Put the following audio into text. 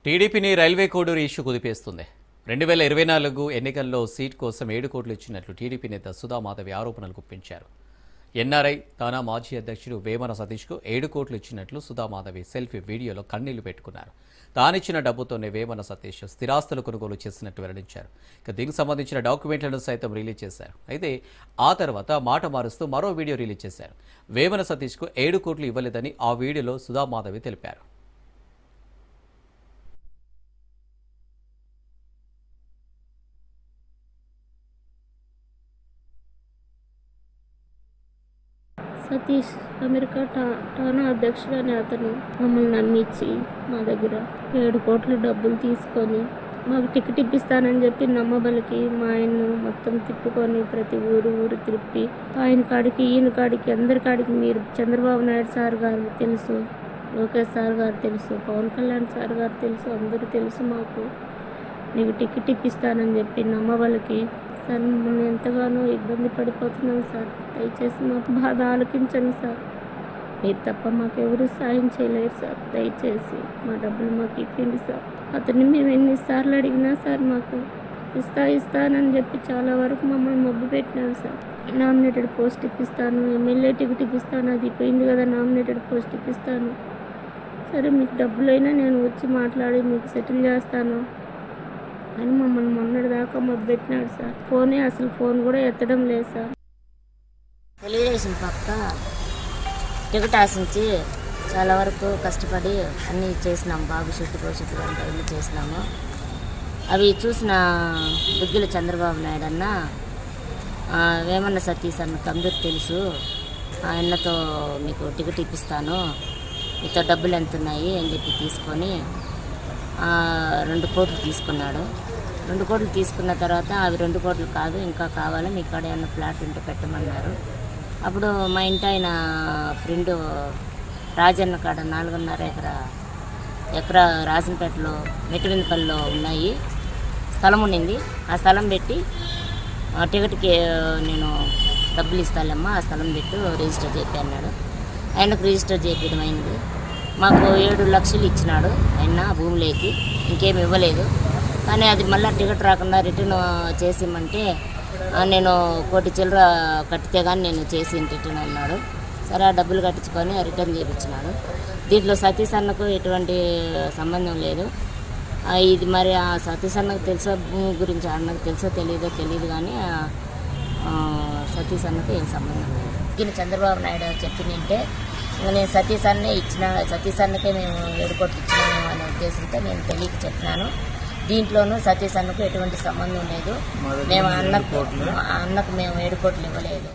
టీడీపీని railway Koduru issue కుదిపేస్తుంది. 2024 ఎన్నికల్లో seat కోసం 7 కోట్లు ఇచ్చినట్లు టీడీపీ నేత సుధా మాధవి ఆరోపణలు గుప్పించారు. ఎన్ఆర్ఐ తానా మాజీ అధ్యక్షుడు వేమన సతీష్కు 7 కోట్లు ఇచ్చినట్లు సుధా మాధవి సెల్ఫీ వీడియోలో కన్నీళ్లు పెట్టుకున్నారు. తానిచ్చిన డబ్బుతోనే వేమన సతీష్ స్థిరాస్తులు కొనుగోలు చేసినట్టు వెల్లడించారు. ఇక దీనికి సంబంధించిన డాక్యుమెంట్లను సైతం రిలీజ్ చేశారు. అయితే ఆ తర్వాత మాట మారుస్తూ మరో వీడియో రిలీజ్ చేశారు. వేమన సతీష్కు 7 కోట్లు ఇవ్వలేదని ఆ వీడియోలో సుధా మాధవి తెలిపారు. సతీష్ అమెరికా టానా అధ్యక్షుడు అని అతను మమ్మల్ని నమ్మించి మా దగ్గర 7 కోట్లు డబ్బులు తీసుకొని మాకు టికెట్ ఇప్పిస్తానని చెప్పి నమ్మబలికి మా ఆయన్ను మొత్తం తిప్పుకొని ప్రతి ఊరు తిప్పి ఆయన కాడికి ఈయన కాడికి అందరి కాడికి మీరు చంద్రబాబు నాయుడు సార్ గారు తెలుసు, లోకేష్ సార్ గారు తెలుసు, పవన్ కళ్యాణ్ సార్ గారు తెలుసు, అందరూ తెలుసు మాకు నీకు టికెట్ ఇప్పిస్తానని చెప్పి నమ్మబలికి సార్ మిమ్మల్ని ఎంతగానో ఇబ్బంది పడిపోతున్నాం సార్. దయచేసి మాకు బాధ ఆలోకించండి సార్. మీరు తప్ప మాకెవరూ సాయం చేయలేరు సార్. దయచేసి మా డబ్బులు మాకు ఇప్పింది సార్. అతన్ని మేము ఎన్నిసార్లు అడిగినా సార్ మాకు ఇస్తానని చెప్పి చాలా వరకు మమ్మల్ని మబ్బు పెట్టినాను సార్. నామినేటెడ్ పోస్ట్ ఇప్పిస్తాను, ఎమ్మెల్యే టికెట్ ఇప్పిస్తాను, అది పోయింది కదా నామినేటెడ్ పోస్ట్ ఇప్పిస్తాను, సరే మీకు డబ్బులైనా నేను వచ్చి మాట్లాడి మీకు సెటిల్ చేస్తాను అని మమ్మల్ని మొన్నటిదాకా మొదలు పెట్టినాడు సార్. ఫోన్ కూడా ఎత్తడం లేదు సార్. తెలుగుదేశం పక్క టికెట్ ఆశించి చాలా వరకు కష్టపడి అన్నీ చేసినాము. భవిష్యత్తు అంతా ఇల్లు చేసినాము. అవి చూసిన బుగ్గిల చంద్రబాబు నాయుడు అన్న వేమన్న సతీష్ అన్నకు అందరూ తెలుసు, ఆయనతో మీకు టికెట్ ఇప్పిస్తాను, మీతో డబ్బులు ఎంత ఉన్నాయి అని చెప్పి తీసుకొని 2 కోట్లు తీసుకున్నాడు. 2 కోట్లు తీసుకున్న తర్వాత అవి 2 కోట్లు కాదు, ఇంకా కావాలి, మీ కాడ ఏమన్నా ఫ్లాట్ ఉంటే పెట్టమన్నారు. అప్పుడు మా ఇంటి ఆయన ఫ్రెండు రాజన్న కాడ 4.5 ఎకరా రాజంపేటలో మెట్టివిందపల్లిలో ఉన్నాయి స్థలం ఉండింది. ఆ స్థలం పెట్టి టికెట్కి నేను డబ్బులు ఇస్తానమ్మా, ఆ స్థలం పెట్టు రిజిస్టర్ చేపి అన్నాడు. ఆయనకు రిజిస్టర్ చేయడం అయింది. మాకు 7 లక్షలు ఇచ్చినాడు ఆయన భూమిలోకి, ఇంకేమి ఇవ్వలేదు. కానీ అది మళ్ళీ టికెట్ రాకుండా రిటర్న్ చేసిమంటే నేను 1 కోటి చిల్లర కట్టితే కానీ నేను చేసి రిటర్న్ అన్నాడు. సరే ఆ డబ్బులు కట్టించుకొని రిటర్న్ చేయించినాడు. దీంట్లో సతీష్ అన్నకు ఎటువంటి సంబంధం లేదు. ఇది మరి ఆ సతీష్ అన్నకు తెలుసో భూమి గురించి అన్నకు తెలుసో తెలియదు కానీ సతీష్ అన్నకు ఏం సంబంధం లేదు. దీన్ని చంద్రబాబు నాయుడు చెప్పినంటే నేను సతీష్ అన్నే ఇచ్చిన, సతీష్ అన్నకే మేము 7 కోట్లు ఇచ్చినాము అనే ఉద్దేశంతో నేను తెలియక చెప్తున్నాను. దీంట్లోనూ సతీష్ అన్నకు ఎటువంటి సంబంధం లేదు. మేము అన్నకు మేము 7 కోట్లు ఇవ్వలేదు.